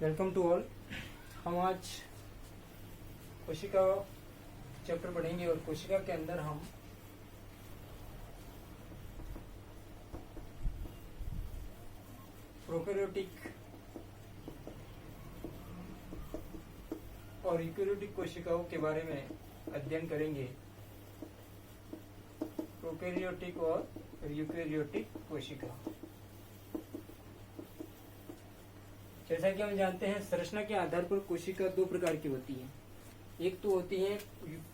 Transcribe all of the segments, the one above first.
Welcome to all. हम आज कोशिका चैप्टर पढ़ेंगे और कोशिका के अंदर हम प्रोकैरियोटिक और यूकेरियोटिक कोशिकाओं के बारे में अध्ययन करेंगे। प्रोकैरियोटिक और यूकेरियोटिक कोशिका। जैसा कि हम जानते हैं, संरचना के आधार पर कोशिका दो प्रकार की होती है। एक तो होती है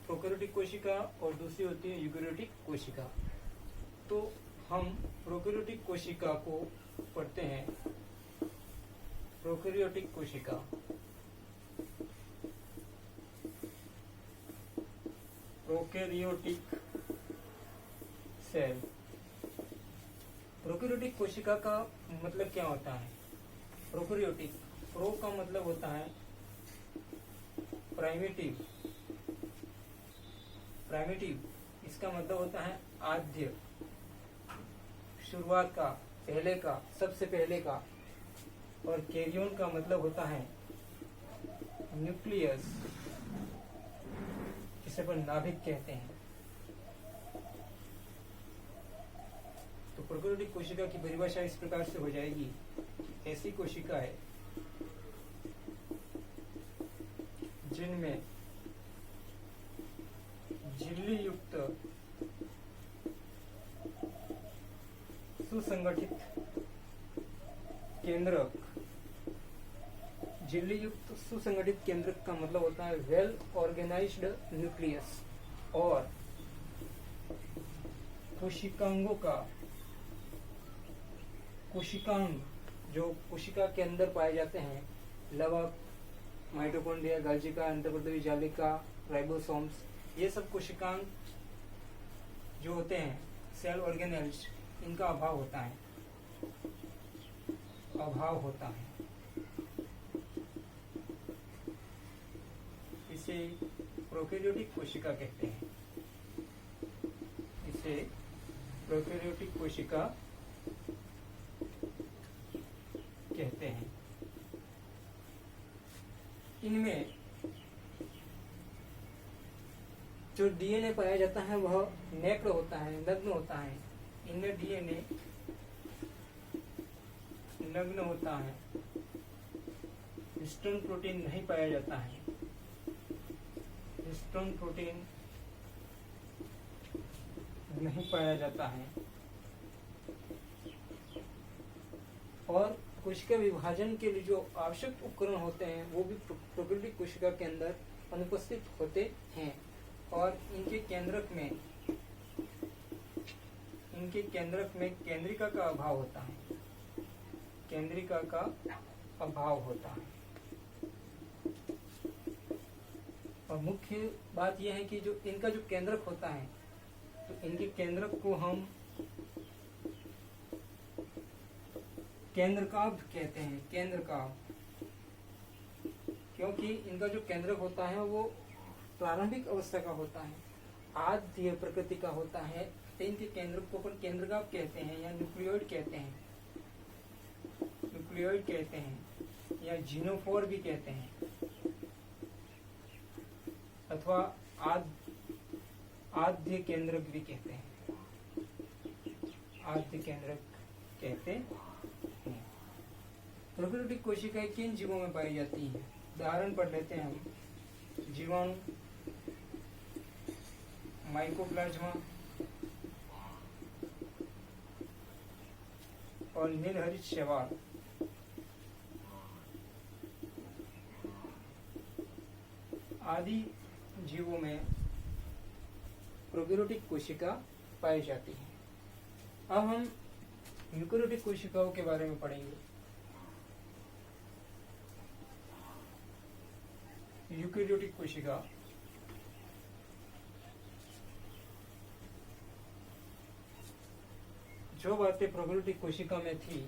प्रोकैरियोटिक कोशिका और दूसरी होती है यूकेरियोटिक कोशिका। तो हम प्रोकैरियोटिक कोशिका को पढ़ते हैं। प्रोकैरियोटिक कोशिका, प्रोकैरियोटिक सेल। प्रोकैरियोटिक कोशिका का मतलब क्या होता है? प्रोकैरियोटिक, प्रो का मतलब होता है प्राइमेटिव। प्राइमेटिव इसका मतलब होता है आद्य, शुरुआत का, पहले का, सबसे पहले का। और कैरियन का मतलब होता है न्यूक्लियस, जिसे पर नाभिक कहते हैं। तो प्रोकैरियोटिक कोशिका की परिभाषा इस प्रकार से हो जाएगी। ऐसी कोशिका है जिनमें झिल्ली युक्त सुसंगठित केंद्रक। झिल्ली युक्त सुसंगठित केंद्रक का मतलब होता है वेल ऑर्गेनाइज्ड न्यूक्लियस। और कोशिकांगों का, कोशिकांग जो कोशिका के अंदर पाए जाते हैं, लवक, माइटोकॉन्ड्रिया, गाल्जिका, अंतर्वर्ती जालिका, राइबोसोम्स, ये सब कोशिकांग जो होते हैं, सेल ऑर्गेनेल्स, इनका अभाव होता है। अभाव होता है। इसे प्रोकैरियोटिक कोशिका कहते हैं। इसे प्रोकैरियोटिक कोशिका कहते हैं। इनमें जो डीएनए पाया जाता है वह नेक्ड होता है, नग्न होता है। इनमें डीएनए नग्न होता है। हिस्टोन प्रोटीन नहीं पाया जाता है। हिस्टोन प्रोटीन नहीं पाया जाता है। और कोशिका विभाजन के लिए जो आवश्यक उपकरण होते हैं वो भी प्रोकैरियोटिक कोशिका के अंदर अनुपस्थित होते हैं। और इनके केंद्रक में केंद्रिका का अभाव होता है। केंद्रिका का अभाव होता है। और मुख्य बात यह है कि जो इनका जो केंद्रक होता है, तो इनके केंद्रक को हम केंद्रकाभ कहते हैं। केंद्रकाभ, क्योंकि इनका जो केंद्रक होता है वो प्रारंभिक अवस्था का होता है, आद्य प्रकृति का होता है। तो इनके केंद्रक को अपन केंद्रकाभ कहते हैं या न्यूक्लियोइड कहते हैं। न्यूक्लियोइड कहते हैं या जीनोफोर भी कहते हैं, अथवा आद्य केंद्रक भी कहते हैं। आद्य केंद्रक कहते हैं। प्रोकैरियोटिक कोशिकाएं किन जीवों में पाई जाती हैं? उदाहरण पढ़ लेते हैं हम। जीवाणु, माइकोप्लाज्मा और नीलहरित शैवाल। आदि जीवों में प्रोकैरियोटिक कोशिका पाई जाती है। अब हम यूकेरियोटिक कोशिकाओं के बारे में पढ़ेंगे। यूकेरियोटिक कोशिका जो बातें प्रोकैरियोटिक कोशिका में थी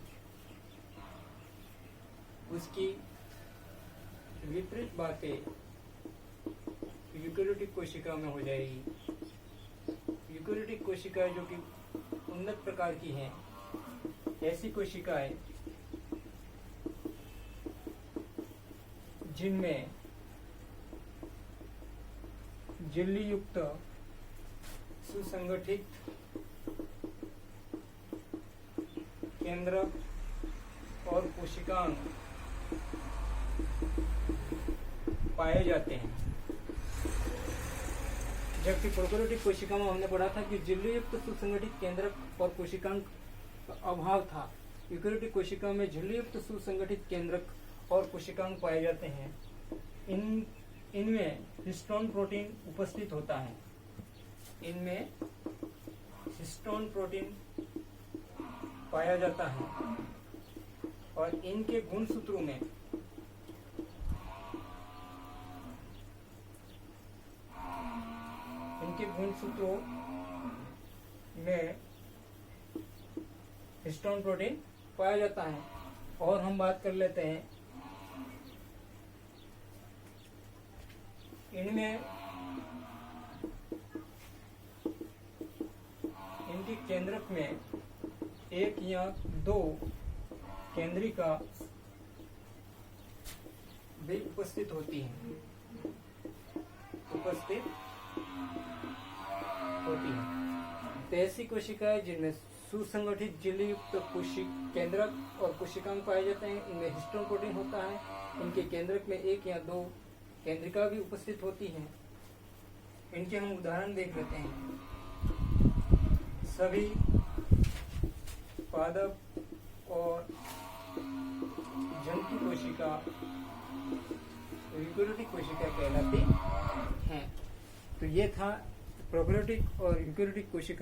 उसकी विपरीत बातें यूकेरियोटिक कोशिका में हो जाएगी। यूकेरियोटिक कोशिकाएं जो कि उन्नत प्रकार की हैं, ऐसी कोशिकाएं जिनमें झिल्ली युक्त सुसंगठित केंद्रक और कोशिकांग पाए जाते हैं। जबकि प्रोकैरियोटिक कोशिका में हमने पढ़ा था कि झिल्ली युक्त सुसंगठित केंद्रक और कोशिकांग का अभाव था। यूकेरियोटिक कोशिका में झिल्ली युक्त सुसंगठित केंद्रक और कोशिकांग पाए जाते हैं। इनमें हिस्टोन प्रोटीन उपस्थित होता है। इनमें हिस्टोन प्रोटीन पाया जाता है और इनके गुणसूत्रों में हिस्टोन प्रोटीन पाया जाता है। और हम बात कर लेते हैं इनमें इनके केंद्रक में एक या दो केंद्रिका भी उपस्थित होती है। तो ऐसी कोशिकाएं जिनमें सुसंगठित झिल्ली युक्त केंद्रक और कोशिकांग पाए जाते हैं, इनमें हिस्टोन प्रोटीन होता है। इनके केंद्रक में एक या दो केंद्रिका भी उपस्थित होती हैं। इनके हम उदाहरण देख लेते हैं। सभी पादप और जंतु कोशिका यूकेरियोटिक कोशिका कहलाती हैं। तो ये था प्रोकैरियोटिक और यूकेरियोटिक कोशिका